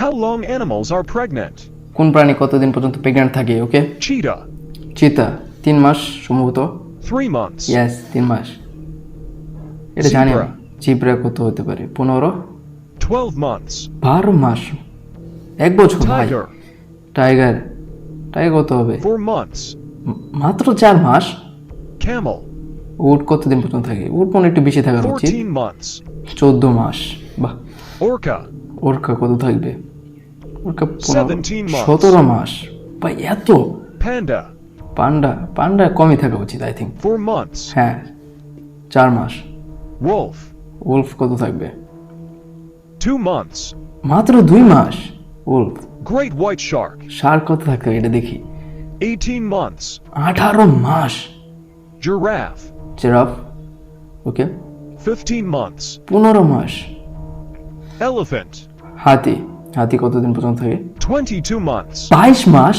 How long animals are pregnant? কোন প্রাণী কতদিন পর্যন্ত প্রেগন্যান্ট থাকে? ওকে, Cheetah. চিতা 3 মাস সম্ভবত। 3 months. ইয়েস, 3 মাস। এটা জানি Zebra. আমি। জিব্রা কত হতে পারে? 15, 12 months. 12 মাস, 1 বছর ভাই। Tiger. টাইগার, টাইগার কত হবে? 4 months. মাত্র 4 মাস। Camel. উট কতদিন পর্যন্ত থাকে? উট মনে একটু বেশি থাকার উচিত। 14 months. 14 মাস। বাহ। Orca. ওরকা কত থাকবে? ওরকা 17 months. 17 মাস। ভাই এত? Panda. পান্ডা, পান্ডা কমই থাকা উচিত আই থিঙ্ক। 4 months. হ্যাঁ, 4 মাস। Wolf. উলফ কত থাকবে? 2 months. মাত্র 2 মাস। Wolf. Great white shark. Shark কত থাকবে এটা দেখি। 18 months. 18 মাস। Giraffe. Giraffe, okay, 15 months. 15 মাস। Elephant. হাতি, হাতি কতদিন পর্যন্ত থাকে? 22 months. 22 মাস।